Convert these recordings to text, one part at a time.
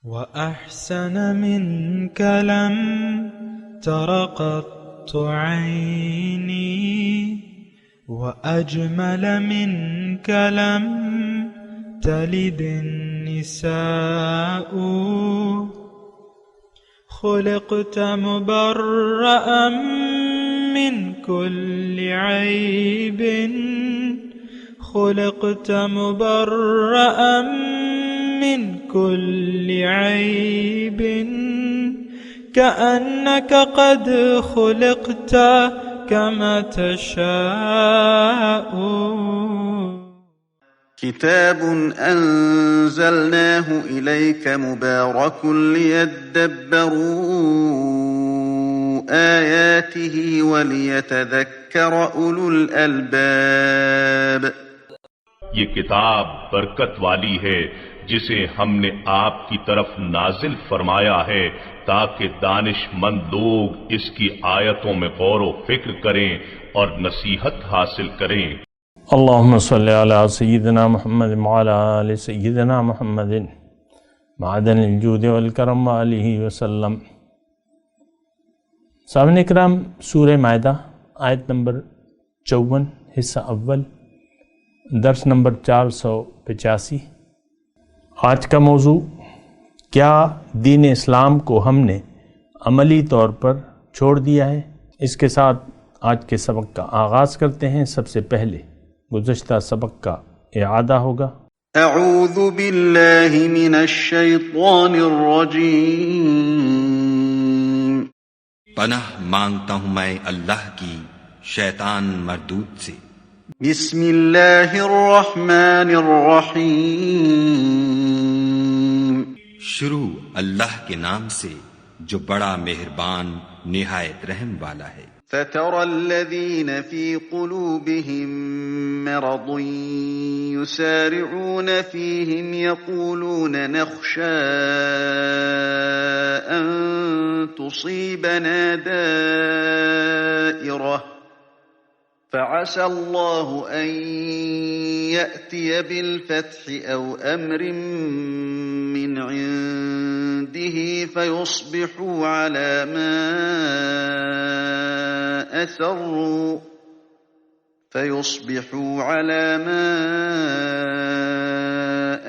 وأحسن منك لم تر قط عيني وأجمل منك لم تلد النساء خلقت مبرأ من كل عيب خلقت مبرأ من كل عيب كأنك قد خلقت كما تشاء. كتاب أنزلناه إليك مبارك ليدبروا آياته وليتذكر أولو الألباب. یہ کتاب برکت والی ہے جسے ہم نے آپ کی طرف نازل فرمایا ہے تاکہ دانش مند لوگ اس کی آیتوں میں غور و فکر کریں اور نصیحت حاصل کریں. اللہم صلی علی سیدنا محمد وعلی آل سیدنا محمد معدن الجود والکرم وآلہ وسلم. سامعین اکرام، سورہ مائدہ آیت نمبر 54 حصہ اول درس نمبر 485. آج کا موضوع، کیا دین اسلام کو ہم نے عملی طور پر چھوڑ دیا ہے؟ اس کے ساتھ آج کے سبق کا آغاز کرتے ہیں. سب سے پہلے گزشتہ سبق کا اعادہ ہوگا. اعوذ باللہ من الشیطان الرجیم. پناہ مانگتا ہوں میں اللہ کی شیطان مردود سے. بسم اللہ الرحمن الرحیم. شروع اللہ کے نام سے جو بڑا مہربان نہایت رحم والا ہے. فَتَرَى الَّذِينَ فِي قُلُوبِهِم مَّرَضٌ يُسَارِعُونَ فِيهِمْ يَقُولُونَ نَخْشَىٰ أَن تُصِيبَنَا دَائِرَةٌ فَعَسَى اللَّهُ أَن يَأْتِيَ بِالْفَتْحِ أَوْ أَمْرٍ مِّنْ عِندِهِ فَيُصْبِحُوا عَلَى مَا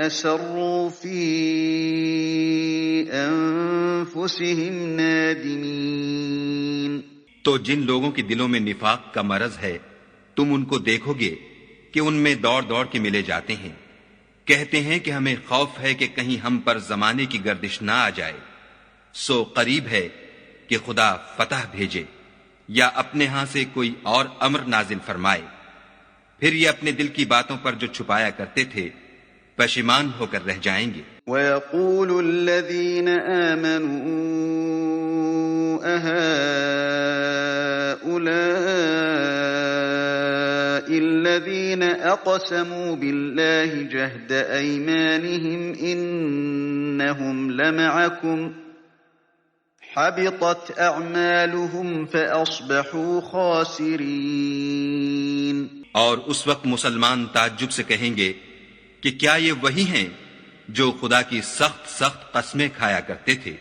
أَسَرُّوا فِي أَنفُسِهِمْ نَادِمِينَ. تو جن لوگوں کے دلوں میں نفاق کا مرض ہے تم ان کو دیکھو گے کہ ان میں دوڑ دوڑ کے ملے جاتے ہیں، کہتے ہیں کہ ہمیں خوف ہے کہ کہیں ہم پر زمانے کی گردش نہ آ جائے. سو قریب ہے کہ خدا فتح بھیجے یا اپنے ہاں سے کوئی اور امر نازل فرمائے، پھر یہ اپنے دل کی باتوں پر جو چھپایا کرتے تھے پشیمان ہو کر رہ جائیں گے. وَيَقُولُ الَّذِينَ آمَنُوا أَهَٰؤُلَاءِ الَّذِينَ أَقْسَمُوا بِاللَّهِ جَهْدَ أَيْمَانِهِمْ إِنَّهُمْ لَمَعَكُمْ حَبِطَتْ أَعْمَالُهُمْ فَأَصْبَحُوا خَاسِرِينَ. اور اس وقت مسلمان تعجب سے کہیں گے کہ کیا یہ وہی ہیں جو خدا کی سخت سخت قسمیں کھایا کرتے تھے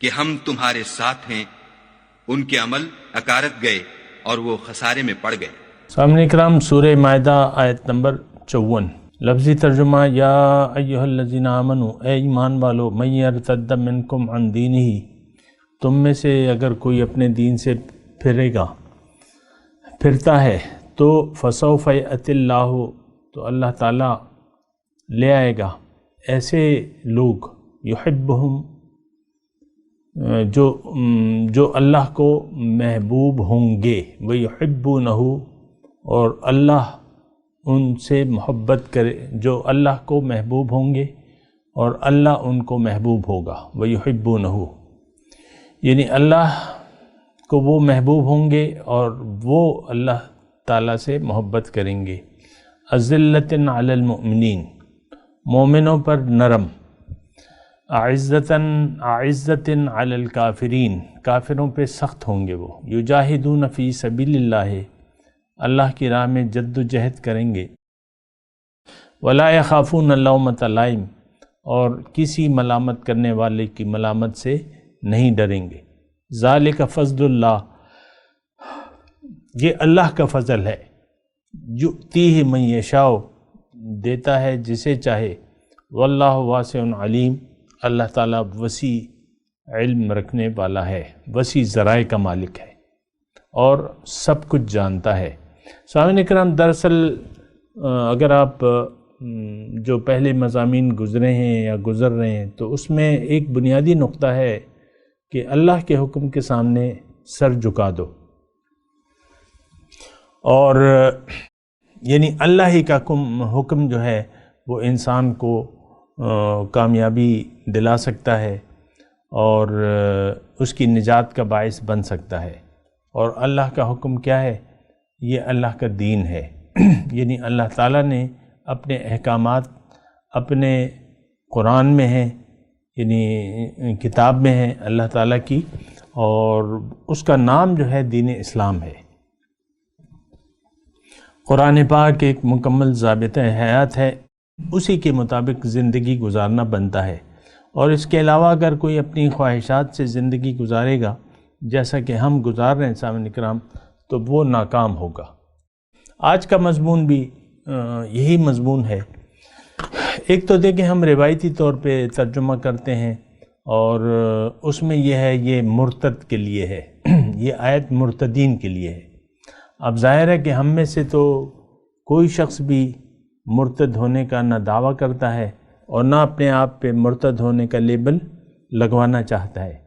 کہ ہم تمہارے ساتھ ہیں؟ ان کے عمل اکارت گئے اور وہ خسارے میں پڑ گئے. سامعین اکرام، سورہ مائدہ آیت نمبر 54. لفظی ترجمہ، یا ایہا الذین آمنوا، اے ایمان والو، من یرتد منکم عن دینہ، تم میں سے اگر کوئی اپنے دین سے پھرتا ہے تو فسوف یأتی اللہ، تو اللہ تعالیٰ لے آئے گا ایسے لوگ یحبہم، جو اللہ کو محبوب ہوں گے، ویحبونہ، اور اللہ ان سے محبت کرے، جو اللہ کو محبوب ہوں گے اور اللہ ان کو محبوب ہوگا. ویحبونہ یعنی اللہ کو وہ محبوب ہوں گے اور وہ اللہ تعالیٰ سے محبت کریں گے. اذلۃ علی المؤمنین، مومنوں پر نرم. اعزۃ علی الکافرین، کافروں پہ سخت ہوں گے وہ. یجاہدون فی سبیل اللہ، اللہ کی راہ میں جد و جہد کریں گے. ولا یخافون لومۃ لائم، اور کسی ملامت کرنے والے کی ملامت سے نہیں ڈریں گے۔ ذالک فضل اللہ، یہ اللہ کا فضل ہے، یؤتیہ من یشاء، دیتا ہے جسے چاہے، واللہ واسع علیم، اللہ تعالیٰ وسیع علم رکھنے والا ہے، وسیع ذرائع کا مالک ہے اور سب کچھ جانتا ہے۔ سامعین اکرام، دراصل اگر آپ جو پہلے مضامین گزرے ہیں یا گزر رہے ہیں تو اس میں ایک بنیادی نقطہ ہے کہ اللہ کے حکم کے سامنے سر جھکا دو، اور یعنی اللہ ہی کا حکم جو ہے وہ انسان کو کامیابی دلا سکتا ہے اور اس کی نجات کا باعث بن سکتا ہے۔ اور اللہ کا حکم کیا ہے؟ یہ اللہ کا دین ہے، یعنی اللہ تعالیٰ نے اپنے احکامات اپنے قرآن میں ہیں، یعنی کتاب میں ہیں اللہ تعالیٰ کی، اور اس کا نام جو ہے دین اسلام ہے۔ قرآن پاک ایک مکمل ضابطہ حیات ہے، اسی کے مطابق زندگی گزارنا بنتا ہے، اور اس کے علاوہ اگر کوئی اپنی خواہشات سے زندگی گزارے گا جیسا کہ ہم گزار رہے ہیں سامعین کرام، تو وہ ناکام ہوگا۔ آج کا مضمون بھی یہی مضمون ہے۔ ایک تو دیکھیں، ہم روایتی طور پہ ترجمہ کرتے ہیں اور اس میں یہ ہے، یہ مرتد کے لیے ہے، یہ آیت مرتدین کے لیے ہے۔ اب ظاہر ہے کہ ہم میں سے تو کوئی شخص بھی مرتد ہونے کا نہ دعویٰ کرتا ہے اور نہ اپنے آپ پہ مرتد ہونے کا لیبل لگوانا چاہتا ہے،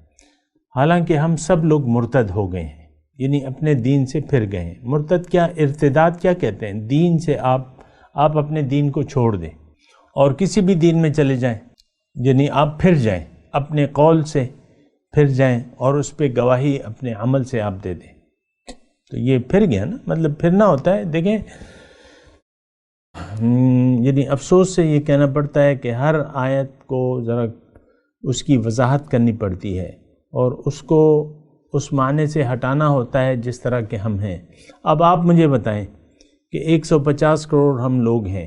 حالانکہ ہم سب لوگ مرتد ہو گئے ہیں، یعنی اپنے دین سے پھر گئے ہیں۔ مرتد کیا، ارتداد کیا کہتے ہیں؟ دین سے آپ اپنے دین کو چھوڑ دیں اور کسی بھی دین میں چلے جائیں، یعنی آپ پھر جائیں، اپنے قول سے پھر جائیں اور اس پہ گواہی اپنے عمل سے آپ دے دیں، تو یہ پھر گیا نا، مطلب پھرنا ہوتا ہے۔ دیکھیں، یعنی افسوس سے یہ کہنا پڑتا ہے کہ ہر آیت کو ذرا اس کی وضاحت کرنی پڑتی ہے اور اس کو اس معنی سے ہٹانا ہوتا ہے جس طرح کے ہم ہیں۔ اب آپ مجھے بتائیں کہ 150 کروڑ ہم لوگ ہیں،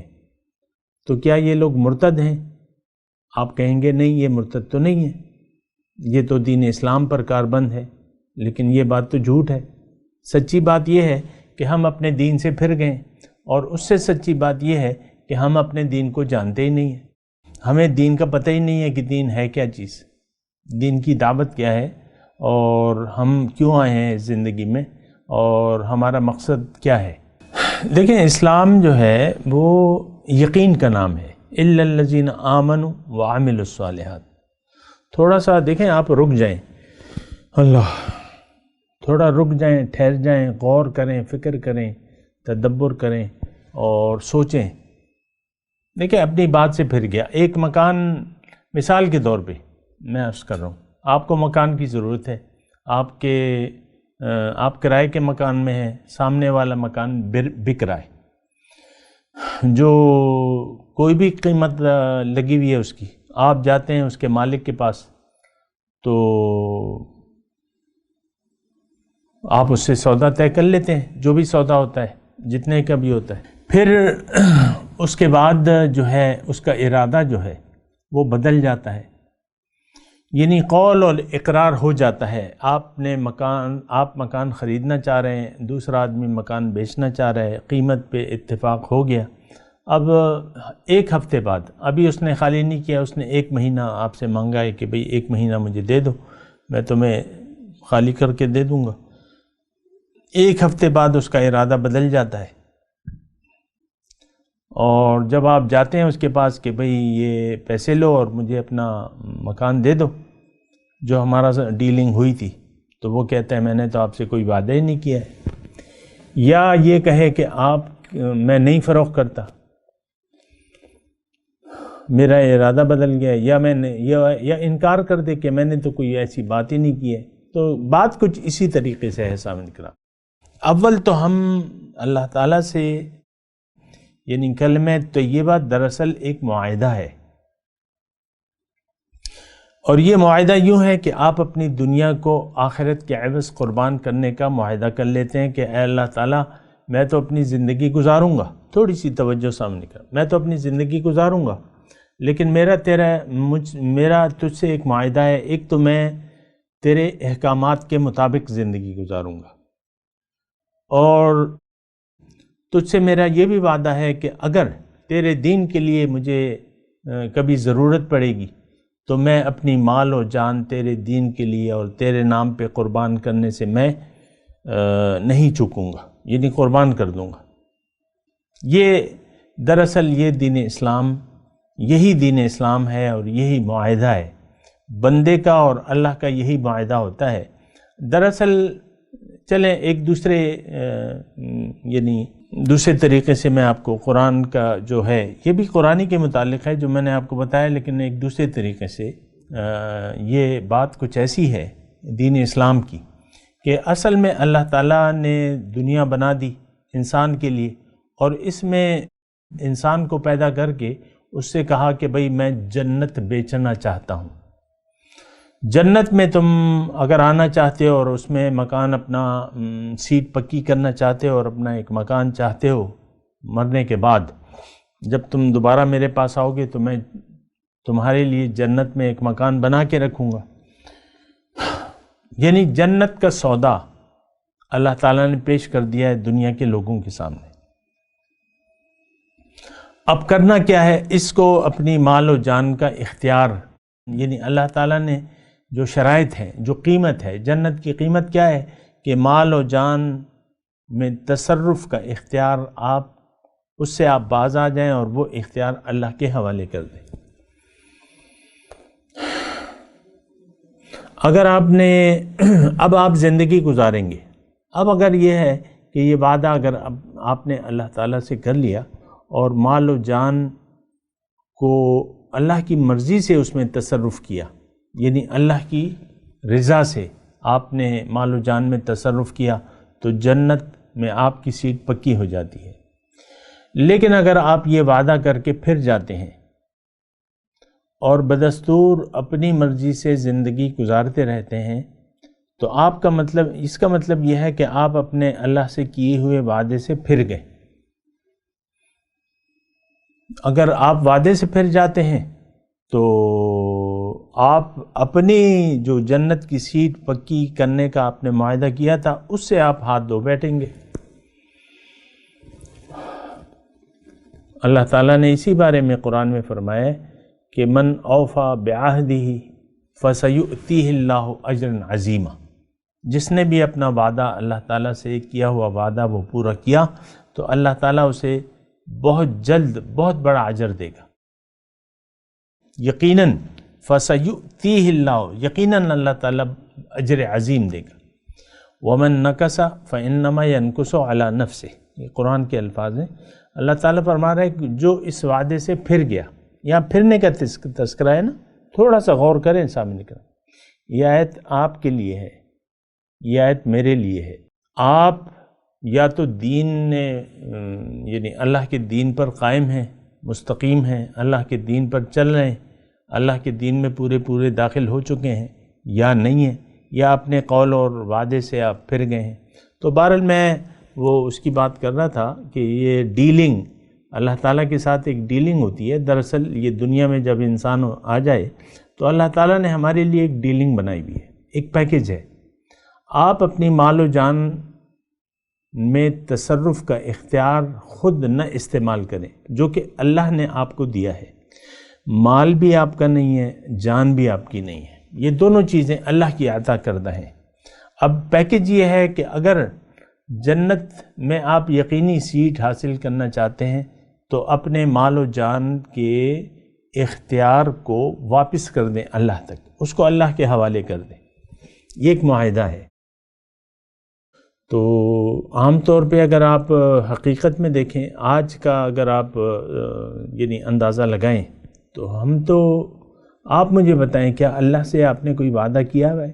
تو کیا یہ لوگ مرتد ہیں؟ آپ کہیں گے نہیں، یہ مرتد تو نہیں ہے، یہ تو دین اسلام پر کاربند ہے، لیکن یہ بات تو جھوٹ ہے۔ سچی بات یہ ہے کہ ہم اپنے دین سے پھر گئے، اور اس سے سچی بات یہ ہے کہ ہم اپنے دین کو جانتے ہی نہیں ہیں، ہمیں دین کا پتہ ہی نہیں ہے کہ دین ہے کیا چیز، دین کی دعوت کیا ہے، اور ہم کیوں آئے ہیں اس زندگی میں، اور ہمارا مقصد کیا ہے۔ دیکھیں، اسلام جو ہے وہ یقین کا نام ہے، الا الذین آمنوا وعملوا الصالحات۔ تھوڑا سا دیکھیں، آپ رک جائیں، اللہ، تھوڑا رک جائیں، ٹھہر جائیں، غور کریں، فکر کریں، تدبر کریں اور سوچیں۔ دیکھیں، اپنی بات سے پھر گیا ایک مکان، مثال کے طور پہ میں عرض کر رہا ہوں، آپ کو مکان کی ضرورت ہے، آپ کرائے کے مکان میں ہیں، سامنے والا مکان بک رہا ہے، جو کوئی بھی قیمت لگی ہوئی ہے اس کی، آپ جاتے ہیں اس کے مالک کے پاس، تو آپ اس سے سودا طے کر لیتے ہیں، جو بھی سودا ہوتا ہے، جتنے کا بھی ہوتا ہے۔ پھر اس کے بعد جو ہے اس کا ارادہ جو ہے وہ بدل جاتا ہے، یعنی قول اور اقرار ہو جاتا ہے۔ آپ مکان خریدنا چاہ رہے ہیں، دوسرا آدمی مکان بیچنا چاہ رہا ہے، قیمت پہ اتفاق ہو گیا۔ اب ایک ہفتے بعد، ابھی اس نے خالی نہیں کیا، اس نے 1 مہینہ آپ سے مانگا ہے کہ بھئی 1 مہینہ مجھے دے دو، میں تمہیں خالی کر کے دے دوں گا۔ 1 ہفتے بعد اس کا ارادہ بدل جاتا ہے، اور جب آپ جاتے ہیں اس کے پاس کہ بھئی یہ پیسے لو اور مجھے اپنا مکان دے دو جو ہمارا ڈیلنگ ہوئی تھی، تو وہ کہتا ہے میں نے تو آپ سے کوئی وعدہ ہی نہیں کیا ہے، یا یہ کہے کہ میں نہیں فروخت کرتا، میرا ارادہ بدل گیا، یا انکار کر دے کہ میں نے تو کوئی ایسی بات ہی نہیں کی ہے۔ تو بات کچھ اسی طریقے سے ہے سامنے کرام۔ اول تو ہم اللہ تعالیٰ سے، یعنی کلمہ طیبہ دراصل ایک معاہدہ ہے، اور یہ معاہدہ یوں ہے کہ آپ اپنی دنیا کو آخرت کے عوض قربان کرنے کا معاہدہ کر لیتے ہیں کہ اے اللہ تعالیٰ، میں تو اپنی زندگی گزاروں گا، تھوڑی سی توجہ سامنے کر، میں تو اپنی زندگی گزاروں گا، لیکن میرا تجھ سے ایک معاہدہ ہے، ایک تو میں تیرے احکامات کے مطابق زندگی گزاروں گا، اور تجھ سے میرا یہ بھی وعدہ ہے کہ اگر تیرے دین کے لیے مجھے کبھی ضرورت پڑے گی تو میں اپنی مال و جان تیرے دین کے لیے اور تیرے نام پہ قربان کرنے سے میں نہیں چکوں گا، یعنی قربان کر دوں گا۔ یہ دراصل یہ دین اسلام، یہی دین اسلام ہے اور یہی معاہدہ ہے بندے کا اور اللہ کا، یہی معاہدہ ہوتا ہے۔ دراصل چلیں ایک دوسرے طریقے سے میں آپ کو قرآن کا جو ہے، یہ بھی قرآنی کے متعلق ہے جو میں نے آپ کو بتایا، لیکن ایک دوسرے طریقے سے یہ بات کچھ ایسی ہے دین اسلام کی کہ اصل میں اللہ تعالیٰ نے دنیا بنا دی انسان کے لیے، اور اس میں انسان کو پیدا کر کے اس سے کہا کہ بھئی میں جنت بیچنا چاہتا ہوں، جنت میں تم اگر آنا چاہتے ہو اور اس میں مکان اپنا سیٹ پکی کرنا چاہتے ہو اور اپنا ایک مکان چاہتے ہو مرنے کے بعد، جب تم دوبارہ میرے پاس آؤ گے تو میں تمہارے لیے جنت میں ایک مکان بنا کے رکھوں گا۔ یعنی جنت کا سودا اللہ تعالیٰ نے پیش کر دیا ہے دنیا کے لوگوں کے سامنے۔ اب کرنا کیا ہے، اس کو اپنی مال و جان کا اختیار، یعنی اللہ تعالیٰ نے جو شرائط ہے، جو قیمت ہے، جنت کی قیمت کیا ہے کہ مال و جان میں تصرف کا اختیار، اس سے آپ باز آ جائیں اور وہ اختیار اللہ کے حوالے کر دیں۔ اگر اب آپ زندگی گزاریں گے، اب اگر یہ ہے کہ یہ وعدہ اگر اب آپ نے اللہ تعالیٰ سے کر لیا اور مال و جان کو اللہ کی مرضی سے اس میں تصرف کیا، یعنی اللہ کی رضا سے آپ نے مال و جان میں تصرف کیا، تو جنت میں آپ کی سیٹ پکی ہو جاتی ہے۔ لیکن اگر آپ یہ وعدہ کر کے پھر جاتے ہیں اور بدستور اپنی مرضی سے زندگی گزارتے رہتے ہیں، تو اس کا مطلب یہ ہے کہ آپ اپنے اللہ سے کیے ہوئے وعدے سے پھر گئے۔ اگر آپ وعدے سے پھر جاتے ہیں تو آپ اپنی جو جنت کی سیٹ پکی کرنے کا آپ نے معاہدہ کیا تھا، اس سے آپ ہاتھ دھو بیٹھیں گے۔ اللہ تعالیٰ نے اسی بارے میں قرآن میں فرمایا ہے کہ من اوفا بعہدہ فسیؤتیہ اللہ اجرا عظیما، جس نے بھی اپنا وعدہ اللہ تعالیٰ سے کیا ہوا وعدہ وہ پورا کیا تو اللہ تعالیٰ اسے بہت جلد بہت بڑا اجر دے گا۔ یقیناً فسیؤتیہ اللہ، یقیناً اللہ تعالیٰ اجر عظیم دے گا۔ ومن نکث فانما ینکث علی نفسہ، یہ قرآن کے الفاظ ہیں۔ اللہ تعالیٰ فرما رہا ہے کہ جو اس وعدے سے پھر گیا، یہاں پھرنے کا تذکرہ ہے نا، تھوڑا سا غور کریں سامنے کا۔ یہ آیت آپ کے لیے ہے، یہ آیت میرے لیے ہے۔ آپ یا تو یعنی اللہ کے دین پر قائم ہیں، مستقیم ہیں، اللہ کے دین پر چل رہے ہیں، اللہ کے دین میں پورے داخل ہو چکے ہیں، یا نہیں ہیں، یا اپنے قول اور وعدے سے آپ پھر گئے ہیں۔ تو بہرحال میں اس کی بات کر رہا تھا کہ یہ ڈیلنگ اللہ تعالیٰ کے ساتھ ایک ڈیلنگ ہوتی ہے۔ دراصل یہ دنیا میں جب انسان آ جائے تو اللہ تعالیٰ نے ہمارے لیے ایک ڈیلنگ بنائی ہوئی ہے، ایک پیکیج ہے۔ آپ اپنی مال و جان میں تصرف کا اختیار خود نہ استعمال کریں، جو کہ اللہ نے آپ کو دیا ہے۔ مال بھی آپ کا نہیں ہے، جان بھی آپ کی نہیں ہے، یہ دونوں چیزیں اللہ کی عطا کردہ ہیں۔ اب پیکیج یہ ہے کہ اگر جنت میں آپ یقینی سیٹ حاصل کرنا چاہتے ہیں تو اپنے مال و جان کے اختیار کو واپس کر دیں اللہ تک، اس کو اللہ کے حوالے کر دیں۔ یہ ایک معاہدہ ہے۔ تو عام طور پہ اگر آپ حقیقت میں دیکھیں، آج کا اگر آپ یعنی اندازہ لگائیں تو آپ مجھے بتائیں کیا اللہ سے آپ نے کوئی وعدہ کیا ہوا ہے؟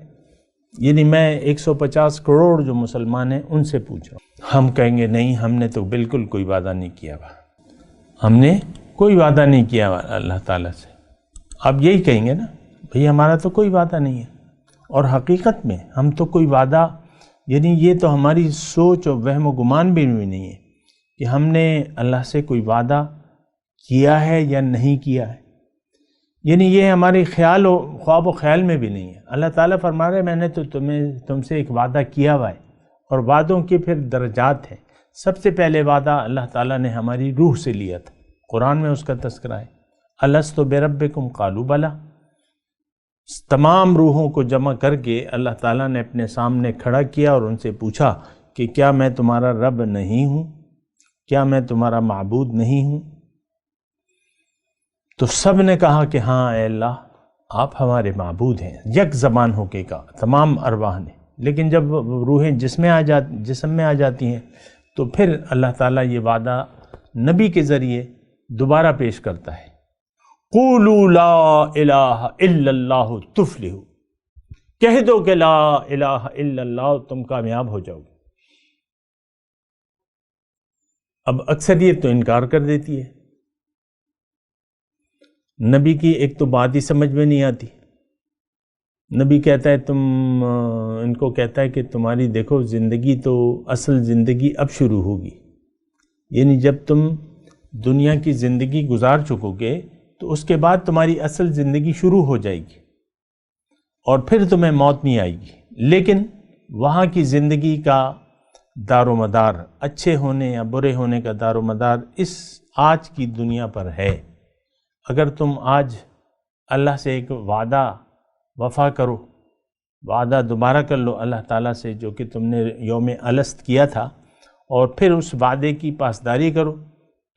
یعنی میں 150 کروڑ جو مسلمان ہیں ان سے پوچھ رہا ہوں، ہم کہیں گے نہیں، ہم نے تو بالکل کوئی وعدہ نہیں کیا ہوا، ہم نے کوئی وعدہ نہیں کیا ہوا اللہ تعالیٰ سے۔ آپ یہی کہیں گے نا، بھئی ہمارا تو کوئی وعدہ نہیں ہے۔ اور حقیقت میں ہم تو کوئی وعدہ، یعنی یہ تو ہماری سوچ اور وہم و گمان بھی نہیں ہے کہ ہم نے اللہ سے کوئی وعدہ کیا ہے یا نہیں کیا ہے۔ یعنی یہ ہماری خیال و خواب و خیال میں بھی نہیں ہے۔ اللہ تعالیٰ فرما رہے ہیں میں نے تو تم سے ایک وعدہ کیا ہوا ہے، اور وعدوں کے پھر درجات ہیں۔ سب سے پہلے وعدہ اللہ تعالیٰ نے ہماری روح سے لیا تھا، قرآن میں اس کا تذکرہ ہے، الست بربکم قالوا بلی۔ تمام روحوں کو جمع کر کے اللہ تعالیٰ نے اپنے سامنے کھڑا کیا اور ان سے پوچھا کہ کیا میں تمہارا رب نہیں ہوں؟ کیا میں تمہارا معبود نہیں ہوں؟ تو سب نے کہا کہ ہاں اے اللہ آپ ہمارے معبود ہیں، یک زبان ہو کے کہا تمام ارواح نے۔ لیکن جب روحیں جسم میں آ جاتی ہیں تو پھر اللہ تعالیٰ یہ وعدہ نبی کے ذریعے دوبارہ پیش کرتا ہے، قولوا لا الہ الا اللہ تفلحوا، کہہ دو کہ لا الہ الا اللہ، تم کامیاب ہو جاؤ گے۔ اب اکثریت تو انکار کر دیتی ہے، نبی کی ایک تو بات ہی سمجھ میں نہیں آتی۔ نبی کہتا ہے ان کو کہتا ہے کہ تمہاری دیکھو زندگی تو اصل زندگی اب شروع ہوگی، یعنی جب تم دنیا کی زندگی گزار چکو گے تو اس کے بعد تمہاری اصل زندگی شروع ہو جائے گی اور پھر تمہیں موت نہیں آئے گی۔ لیکن وہاں کی زندگی کا دار و مدار، اچھے ہونے یا برے ہونے کا دار و مدار اس آج کی دنیا پر ہے۔ اگر تم آج اللہ سے ایک وعدہ وفا کرو، وعدہ دوبارہ کر لو اللہ تعالیٰ سے جو کہ تم نے یوم الست کیا تھا، اور پھر اس وعدے کی پاسداری کرو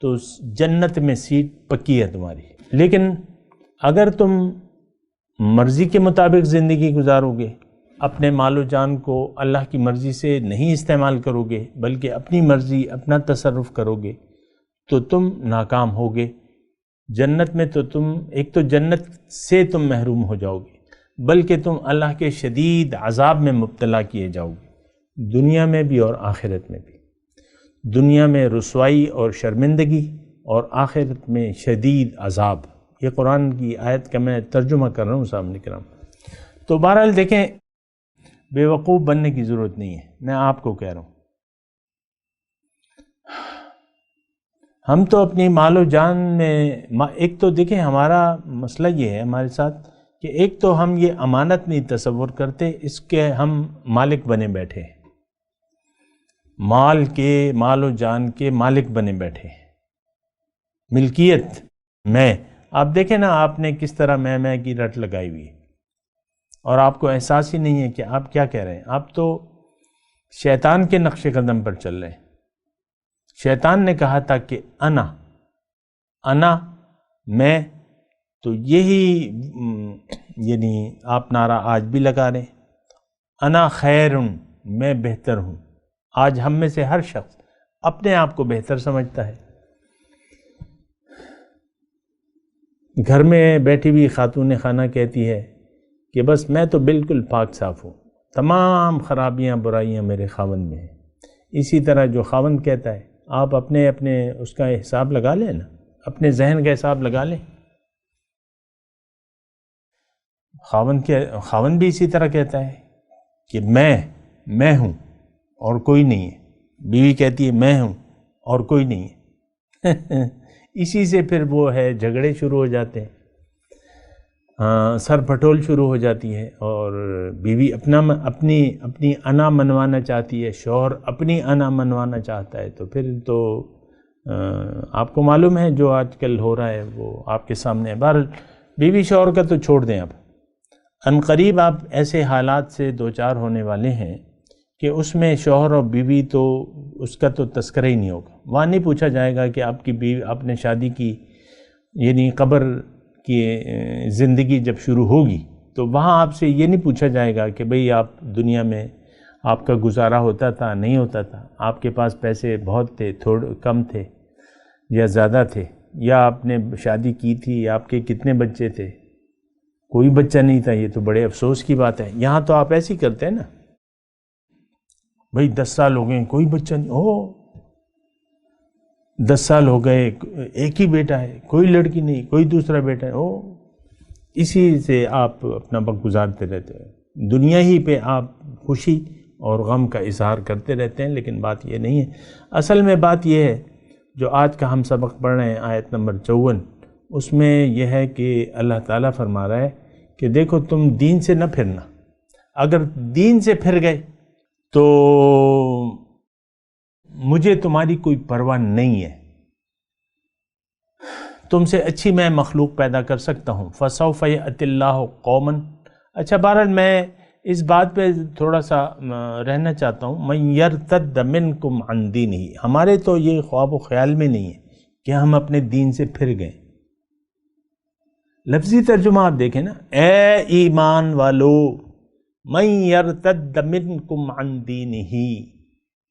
تو اس جنت میں سیٹ پکی ہے تمہاری۔ لیکن اگر تم مرضی کے مطابق زندگی گزارو گے، اپنے مال و جان کو اللہ کی مرضی سے نہیں استعمال کرو گے بلکہ اپنی مرضی اپنا تصرف کرو گے تو تم ناکام ہوگے۔ جنت میں تو تم ایک تو جنت سے تم محروم ہو جاؤ گے، بلکہ تم اللہ کے شدید عذاب میں مبتلا کیے جاؤ گے، دنیا میں بھی اور آخرت میں بھی۔ دنیا میں رسوائی اور شرمندگی اور آخرت میں شدید عذاب۔ یہ قرآن کی آیت کا میں ترجمہ کر رہا ہوں سامنے کرام۔ تو بہرحال دیکھیں، بے وقوف بننے کی ضرورت نہیں ہے، میں آپ کو کہہ رہا ہوں۔ ہم تو اپنی مال و جان میں ایک تو دیکھیں ہمارا مسئلہ یہ ہے ہمارے ساتھ کہ ایک تو ہم یہ امانت نہیں تصور کرتے، اس کے ہم مالک بنے بیٹھے ہیں، مال و جان کے مالک بنے بیٹھے ہیں، ملکیت میں۔ آپ دیکھیں نا، آپ نے کس طرح میں کی رٹ لگائی ہوئی ہے اور آپ کو احساس ہی نہیں ہے کہ آپ کیا کہہ رہے ہیں۔ آپ تو شیطان کے نقش قدم پر چل رہے ہیں۔ شیطان نے کہا تھا کہ انا میں، تو یہی یعنی آپ نعرہ آج بھی لگا رہے ہیں، انا خیر، میں بہتر ہوں۔ آج ہم میں سے ہر شخص اپنے آپ کو بہتر سمجھتا ہے۔ گھر میں بیٹھی ہوئی خاتون خانہ کہتی ہے کہ بس میں تو بالکل پاک صاف ہوں، تمام خرابیاں برائیاں میرے خاوند میں ہیں۔ اسی طرح جو خاوند کہتا ہے، آپ اپنے اس کا حساب لگا لیں نا، اپنے ذہن کا حساب لگا لیں۔ خاوند بھی اسی طرح کہتا ہے کہ میں ہوں اور کوئی نہیں ہے، بیوی کہتی ہے میں ہوں اور کوئی نہیں ہے۔ اسی سے پھر وہ ہے جھگڑے شروع ہو جاتے ہیں، سر پھٹول شروع ہو جاتی ہے، اور بیوی اپنی انا منوانا چاہتی ہے، شوہر اپنی انا منوانا چاہتا ہے، تو پھر تو آپ کو معلوم ہے جو آج کل ہو رہا ہے وہ آپ کے سامنے ہے۔ بہرحال بیوی شوہر کا تو چھوڑ دیں، اب عنقریب آپ ایسے حالات سے دوچار ہونے والے ہیں کہ اس میں شوہر اور بیوی تو اس کا تو تذکرہ ہی نہیں ہوگا۔ وہاں نہیں پوچھا جائے گا کہ آپ کی بیوی، آپ نے شادی کی، یعنی قبر کی زندگی جب شروع ہوگی تو وہاں آپ سے یہ نہیں پوچھا جائے گا کہ بھئی آپ دنیا میں آپ کا گزارا ہوتا تھا نہیں ہوتا تھا، آپ کے پاس پیسے بہت تھے، تھوڑے کم تھے یا زیادہ تھے، یا آپ نے شادی کی تھی، آپ کے کتنے بچے تھے، کوئی بچہ نہیں تھا، یہ تو بڑے افسوس کی بات ہے۔ یہاں تو آپ ایسے ہی کرتے ہیں نا، بھئی 10 سال ہو گئے کوئی بچہ نہیں، 10 سال ہو گئے ایک ہی بیٹا ہے، کوئی لڑکی نہیں، کوئی دوسرا بیٹا ہے، اسی سے آپ اپنا وقت گزارتے رہتے ہیں، دنیا ہی پہ آپ خوشی اور غم کا اظہار کرتے رہتے ہیں۔ لیکن بات یہ نہیں ہے، اصل میں بات یہ ہے جو آج کا ہم سبق پڑھ رہے ہیں، آیت نمبر 54، اس میں یہ ہے کہ اللہ تعالیٰ فرما رہا ہے کہ دیکھو تم دین سے نہ پھرنا، اگر دین سے پھر گئے تو مجھے تمہاری کوئی پرواہ نہیں ہے، تم سے اچھی میں مخلوق پیدا کر سکتا ہوں۔ فَسَوْفَ يَأْتِ اللَّهُ قَوْمًا، اچھا بہرحال میں اس بات پہ تھوڑا سا رہنا چاہتا ہوں، مَن يَرْتَدَّ مِنْكُمْ عَنْ دِينِهِ، ہمارے تو یہ خواب و خیال میں نہیں ہے کہ ہم اپنے دین سے پھر گئے۔ لفظی ترجمہ آپ دیکھیں نا، اے ایمان والو، مَن يَرْتَدَّ مِنْكُمْ عَنْ دِينِهِ،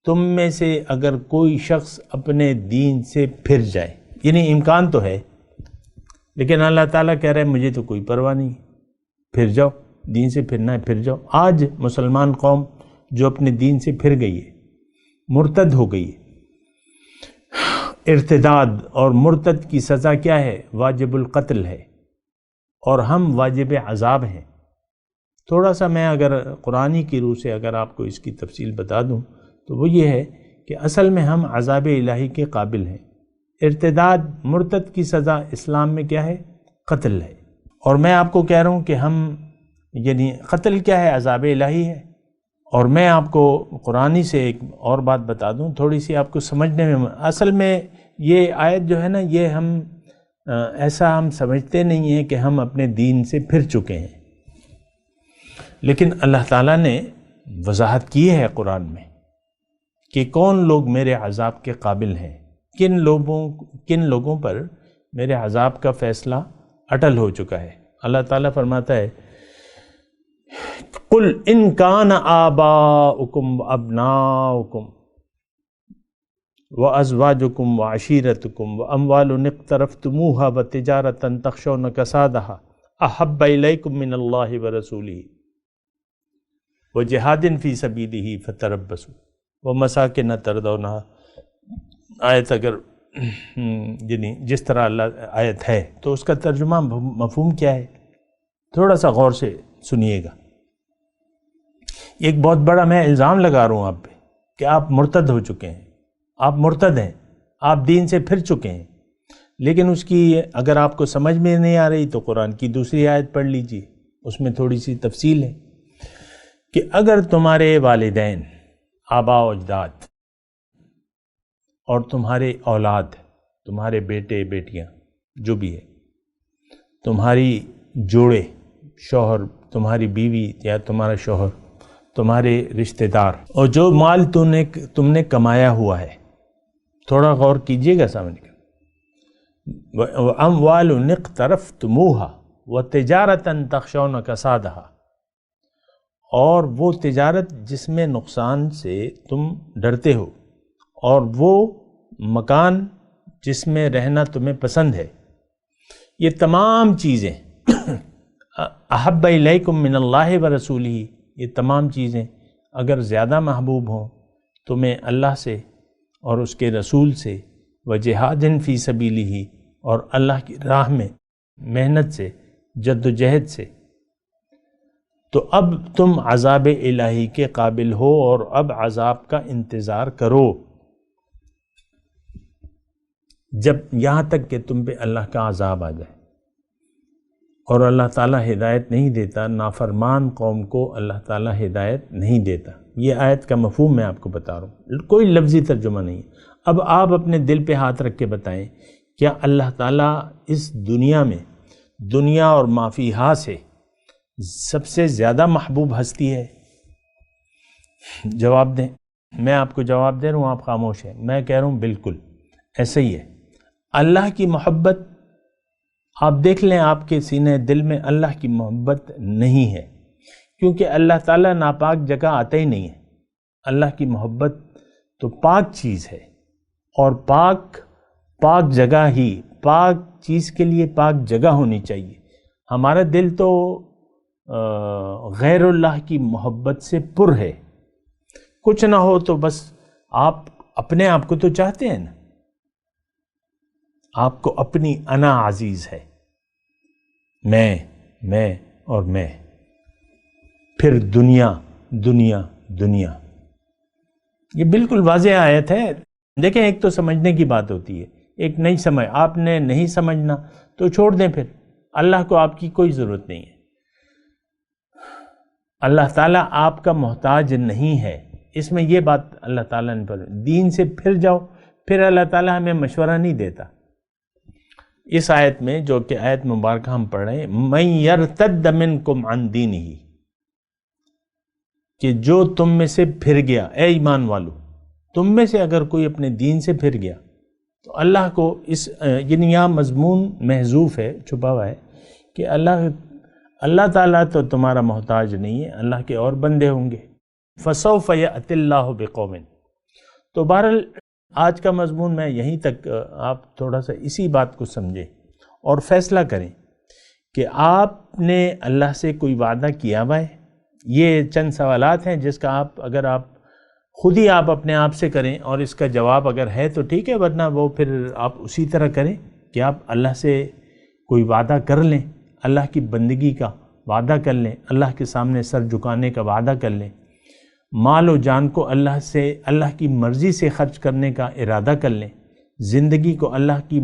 تم میں سے اگر کوئی شخص اپنے دین سے پھر جائے، یعنی امکان تو ہے، لیکن اللہ تعالیٰ کہہ رہے ہیں مجھے تو کوئی پرواہ نہیں، پھر جاؤ، دین سے پھرنا ہے پھر جاؤ۔ آج مسلمان قوم جو اپنے دین سے پھر گئی ہے، مرتد ہو گئی ہے، ارتداد اور مرتد کی سزا کیا ہے؟ واجب القتل ہے، اور ہم واجب عذاب ہیں۔ تھوڑا سا میں اگر قرآنی کی روح سے اگر آپ کو اس کی تفصیل بتا دوں تو وہ یہ ہے کہ اصل میں ہم عذاب الہی کے قابل ہیں۔ ارتداد مرتد کی سزا اسلام میں کیا ہے؟ قتل ہے، اور میں آپ کو کہہ رہا ہوں کہ ہم یعنی قتل کیا ہے؟ عذاب الہی ہے۔ اور میں آپ کو قرآنی سے ایک اور بات بتا دوں تھوڑی سی آپ کو سمجھنے میں، اصل میں یہ آیت جو ہے نا، یہ ہم ایسا ہم سمجھتے نہیں ہیں کہ ہم اپنے دین سے پھر چکے ہیں، لیکن اللہ تعالیٰ نے وضاحت کی ہے قرآن میں کہ کون لوگ میرے عذاب کے قابل ہیں، کن لوگوں پر میرے عذاب کا فیصلہ اٹل ہو چکا ہے۔ اللہ تعالیٰ فرماتا ہے قُلْ إِنْ كَانَ آبَاؤُكُمْ وَأَبْنَاؤُكُمْ وَأَزْوَاجُكُمْ وَعَشِيرَتُكُمْ وَأَمْوَالٌ اقْتَرَفْتُمُوهَا وَتِجَارَةً تَخْشَوْنَ كَسَادَهَا أَحَبَّ إِلَيْكُمْ مِنَ اللَّهِ وَرَسُولِهِ وَجِهَادٍ فِي سَبِيلِهِ فَتَرَبَّصُوا وَمَسَاكِنَ تَرْضَوْنَهَا۔ آیت اگر یعنی جس طرح اللہ آیت ہے تو اس کا ترجمہ مفہوم کیا ہے، تھوڑا سا غور سے سنیے گا۔ ایک بہت بڑا میں الزام لگا رہا ہوں آپ پہ کہ آپ مرتد ہو چکے ہیں، آپ مرتد ہیں، آپ دین سے پھر چکے ہیں، لیکن اس کی اگر آپ کو سمجھ میں نہیں آ رہی تو قرآن کی دوسری آیت پڑھ لیجئے، اس میں تھوڑی سی تفصیل ہے کہ اگر تمہارے والدین، آباء و اجداد اور تمہارے اولاد، تمہارے بیٹے بیٹیاں جو بھی ہے، تمہاری جوڑے، شوہر، تمہاری بیوی یا تمہارا شوہر، تمہارے رشتہ دار، اور جو مال تم نے کمایا ہوا ہے، تھوڑا غور کیجئے گا سامنے کا، وَأَمْوَالٌ اقْتَرَفْتُمُوهَا وَتِجَارَةً تَخْشَوْنَ كَسَادَهَا، اور وہ تجارت جس میں نقصان سے تم ڈرتے ہو، اور وہ مکان جس میں رہنا تمہیں پسند ہے، یہ تمام چیزیں احب الیکم من اللہ ورسولہ، یہ تمام چیزیں اگر زیادہ محبوب ہوں تمہیں اللہ سے اور اس کے رسول سے، وجہاد فی سبیلہ، اور اللہ کی راہ میں محنت سے، جد و جہد سے، تو اب تم عذاب الہی کے قابل ہو اور اب عذاب کا انتظار کرو، جب یہاں تک کہ تم پہ اللہ کا عذاب آ جائے۔ اور اللہ تعالیٰ ہدایت نہیں دیتا، نافرمان قوم کو اللہ تعالیٰ ہدایت نہیں دیتا۔ یہ آیت کا مفہوم میں آپ کو بتا رہا ہوں، کوئی لفظی ترجمہ نہیں۔ اب آپ اپنے دل پہ ہاتھ رکھ کے بتائیں، کیا اللہ تعالیٰ اس دنیا میں، دنیا اور ما فیہا سے سب سے زیادہ محبوب ہستی ہے؟ جواب دیں، میں آپ کو جواب دے رہا ہوں، آپ خاموش ہیں۔ میں کہہ رہا ہوں بالکل ایسے ہی ہے۔ اللہ کی محبت آپ دیکھ لیں، آپ کے سینے دل میں اللہ کی محبت نہیں ہے، کیونکہ اللہ تعالیٰ ناپاک جگہ آتا ہی نہیں ہے۔ اللہ کی محبت تو پاک چیز ہے، اور پاک جگہ ہی، پاک چیز کے لیے پاک جگہ ہونی چاہیے۔ ہمارا دل تو غیر اللہ کی محبت سے پر ہے، کچھ نہ ہو تو بس آپ اپنے آپ کو تو چاہتے ہیں نا، آپ کو اپنی انا عزیز ہے، میں اور میں، پھر دنیا دنیا دنیا۔ یہ بالکل واضح آیت ہے۔ دیکھیں، ایک تو سمجھنے کی بات ہوتی ہے، ایک نئی سمجھ، آپ نے نہیں سمجھنا تو چھوڑ دیں، پھر اللہ کو آپ کی کوئی ضرورت نہیں ہے، اللہ تعالیٰ آپ کا محتاج نہیں ہے۔ اس میں یہ بات اللہ تعالیٰ نے پر دین سے پھر جاؤ، پھر اللہ تعالیٰ ہمیں مشورہ نہیں دیتا۔ اس آیت میں جو کہ آیت مبارکہ ہم پڑھ رہے ہیں، مَن یرتد منکم عن دینہ، کہ جو تم میں سے پھر گیا، اے ایمان والو، تم میں سے اگر کوئی اپنے دین سے پھر گیا، تو اللہ کو اس یعنی یہاں مضمون محذوف ہے، چھپا ہوا ہے کہ اللہ تعالیٰ تو تمہارا محتاج نہیں ہے، اللہ کے اور بندے ہوں گے۔ فَسَوْفَ يَأْتِ اللَّهُ بِقَوْمٍ۔ تو بہرحال آج کا مضمون میں یہیں تک، آپ تھوڑا سا اسی بات کو سمجھیں اور فیصلہ کریں کہ آپ نے اللہ سے کوئی وعدہ کیا ہوا ہے۔ یہ چند سوالات ہیں جس کا اگر آپ خود ہی آپ اپنے آپ سے کریں اور اس کا جواب اگر ہے تو ٹھیک ہے، ورنہ وہ پھر آپ اسی طرح کریں کہ آپ اللہ سے کوئی وعدہ کر لیں، اللہ کی بندگی کا وعدہ کر لیں، اللہ کے سامنے سر جھکانے کا وعدہ کر لیں، مال و جان کو اللہ کی مرضی سے خرچ کرنے کا ارادہ کر لیں، زندگی کو اللہ کی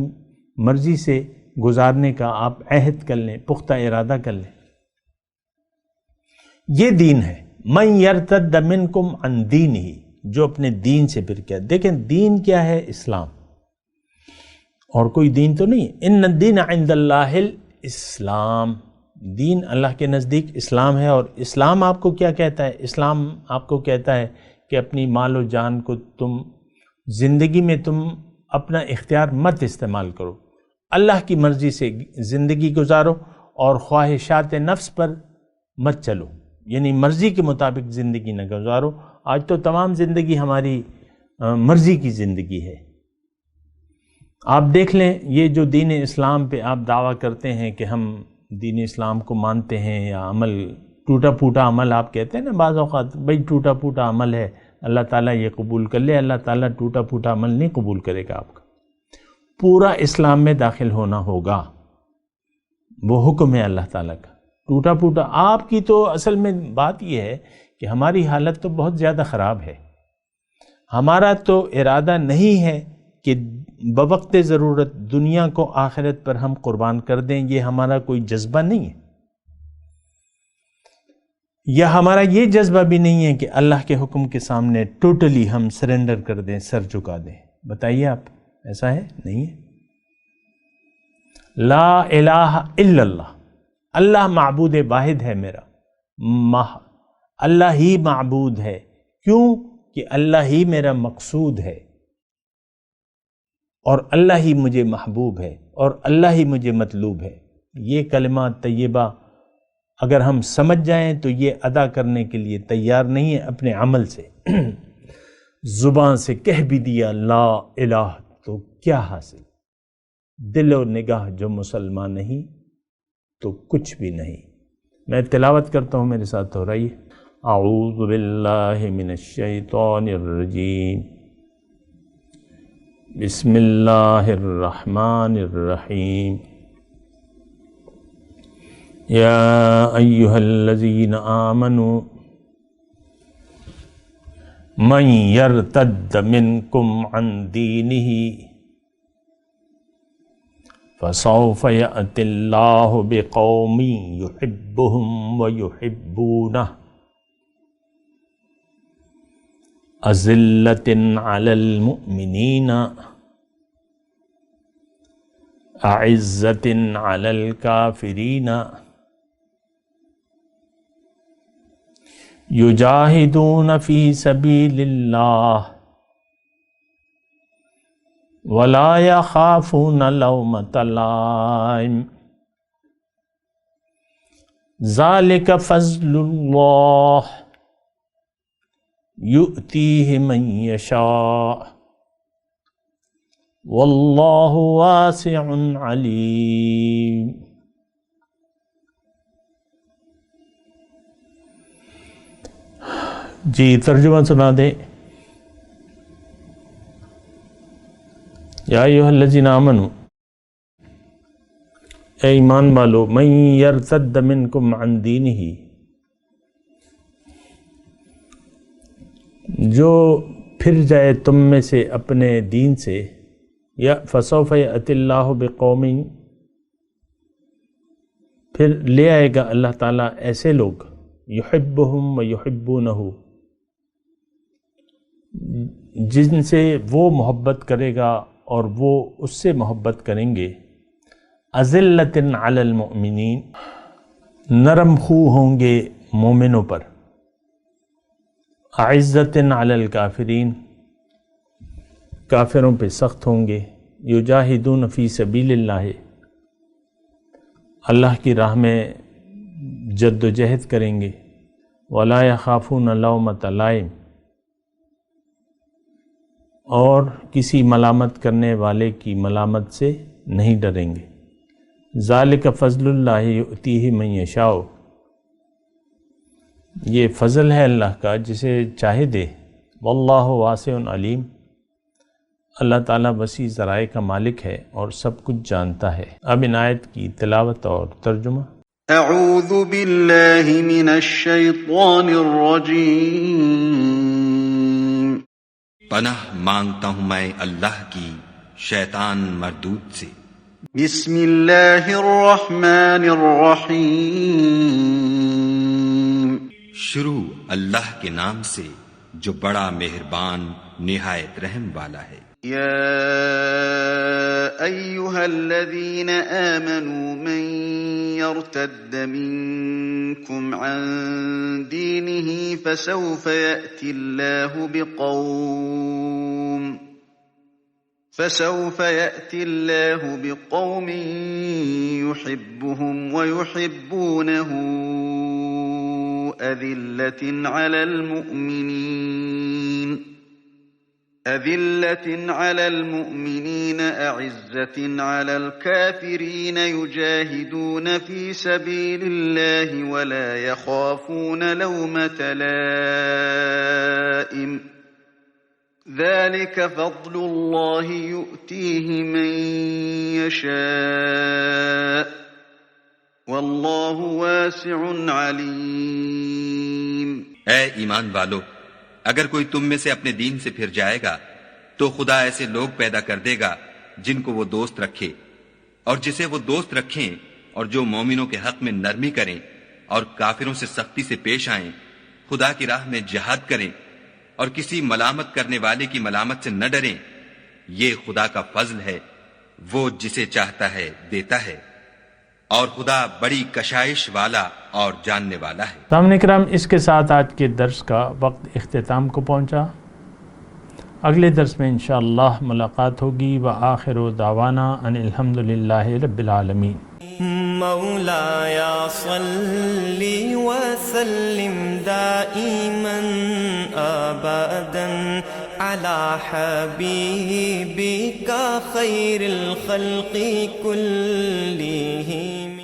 مرضی سے گزارنے کا آپ عہد کر لیں، پختہ ارادہ کر لیں۔ یہ دین ہے۔ من یرتد منکم عن دینہ، جو اپنے دین سے پھر کیا۔ دیکھیں دین کیا ہے؟ اسلام، اور کوئی دین تو نہیں۔ ان الدین عند اللہ الاسلام، دین اللہ کے نزدیک اسلام ہے۔ اور اسلام آپ کو کیا کہتا ہے؟ اسلام آپ کو کہتا ہے کہ اپنی مال و جان کو تم زندگی میں تم اپنا اختیار مت استعمال کرو، اللہ کی مرضی سے زندگی گزارو اور خواہشات نفس پر مت چلو، یعنی مرضی کے مطابق زندگی نہ گزارو۔ آج تو تمام زندگی ہماری مرضی کی زندگی ہے۔ آپ دیکھ لیں، یہ جو دین اسلام پہ آپ دعویٰ کرتے ہیں کہ ہم دین اسلام کو مانتے ہیں، یا عمل ٹوٹا پھوٹا عمل آپ کہتے ہیں نا بعض اوقات، بھئی ٹوٹا پھوٹا عمل ہے، اللہ تعالیٰ یہ قبول کر لے۔ اللہ تعالیٰ ٹوٹا پھوٹا عمل نہیں قبول کرے گا آپ کا، پورا اسلام میں داخل ہونا ہوگا، وہ حکم ہے اللہ تعالیٰ کا۔ ٹوٹا پھوٹا آپ کی تو اصل میں بات یہ ہے کہ ہماری حالت تو بہت زیادہ خراب ہے۔ ہمارا تو ارادہ نہیں ہے کہ بوقت ضرورت دنیا کو آخرت پر ہم قربان کر دیں، یہ ہمارا کوئی جذبہ نہیں ہے، یا ہمارا یہ جذبہ بھی نہیں ہے کہ اللہ کے حکم کے سامنے ٹوٹلی ہم سرنڈر کر دیں، سر جھکا دیں۔ بتائیے آپ، ایسا ہے؟ نہیں ہے۔ لا الہ الا اللہ، اللہ معبود واحد ہے میرا، اللہ ہی معبود ہے۔ کیوں؟ کہ اللہ ہی میرا مقصود ہے، اور اللہ ہی مجھے محبوب ہے، اور اللہ ہی مجھے مطلوب ہے۔ یہ کلمہ طیبہ اگر ہم سمجھ جائیں تو یہ ادا کرنے کے لیے تیار نہیں ہے اپنے عمل سے، زبان سے کہہ بھی دیا لا الہ تو کیا حاصل؟ دل و نگاہ جو مسلمان نہیں تو کچھ بھی نہیں۔ میں تلاوت کرتا ہوں، میرے ساتھ ہو رہی ہے۔ اعوذ باللہ من الشیطان الرجیم، بسم اللہ الرحمن الرحیم، یا ایہا الذین آمنوا من یرتد منکم عن دینہ فسوف یأتی اللہ بقوم یحبہم ویحبونہ اذلۃ علی المؤمنین اعزۃ علی الکافرین یجاہدون فی سبیل اللہ ولا یخافون لومۃ لائم ذالک فضل اللہ یؤتیہ من یشاء واللہ واسع علیم۔ جی ترجمہ سنا دیں۔ یا ایھا الذین آمنوا، اے ایمان والو، من یرتد منکم عن دینہ، جو پھر جائے تم میں سے اپنے دین سے، یا فسوف یأتی اللہ بقوم، پھر لے آئے گا اللہ تعالیٰ ایسے لوگ یحبہم و یحبونہ، جن سے وہ محبت کرے گا اور وہ اس سے محبت کریں گے، اذلۃ علی المؤمنین، نرم خو ہوں گے مومنوں پر، اعزۃ علی الکافرین، کافروں پہ سخت ہوں گے، یجاہدون فی سبیل اللہ، اللہ کی راہ میں جد و جہد کریں گے، ولا یخافون لومۃ لائم، اور کسی ملامت کرنے والے کی ملامت سے نہیں ڈریں گے، ذالک فضل اللہ یؤتیہ من یشاء، یہ فضل ہے اللہ کا جسے چاہے دے، واللہ واسع علیم، اللہ تعالیٰ وسیع ذرائع کا مالک ہے اور سب کچھ جانتا ہے۔ اب ان آیت کی تلاوت اور ترجمہ۔ اعوذ باللہ من الشیطان الرجیم، پناہ مانگتا ہوں میں اللہ کی شیطان مردود سے۔ بسم اللہ الرحمن الرحیم، شروع اللہ کے نام سے جو بڑا مہربان نہایت رحم والا ہے۔ یا ایہا الذین آمنوا من یرتد منکم عن دینہ فسوف یأتی اللہ بقوم يحبهم ويحبونه أذلة على المؤمنين أعزة على الكافرين يجاهدون في سبيل الله ولا يخافون لومة لائم، ذلك فضل الله يؤتيه من يشاء واللہ واسع علیم۔ اے ایمان والو، اگر کوئی تم میں سے اپنے دین سے پھر جائے گا تو خدا ایسے لوگ پیدا کر دے گا جن کو وہ دوست رکھے اور جسے وہ دوست رکھیں، اور جو مومنوں کے حق میں نرمی کریں اور کافروں سے سختی سے پیش آئیں، خدا کی راہ میں جہاد کریں اور کسی ملامت کرنے والے کی ملامت سے نہ ڈریں، یہ خدا کا فضل ہے، وہ جسے چاہتا ہے دیتا ہے، اور خدا بڑی کشائش والا اور جاننے والا ہے۔ سامعین کرام، اس کے ساتھ آج کے درس کا وقت اختتام کو پہنچا۔ اگلے درس میں انشاءاللہ ملاقات ہوگی۔ وآخر دعوانا ان الحمدللہ رب العالمین۔ مولایا صلی وسلم دائما ابدا علی حبیبک خیر الخلق کلہم۔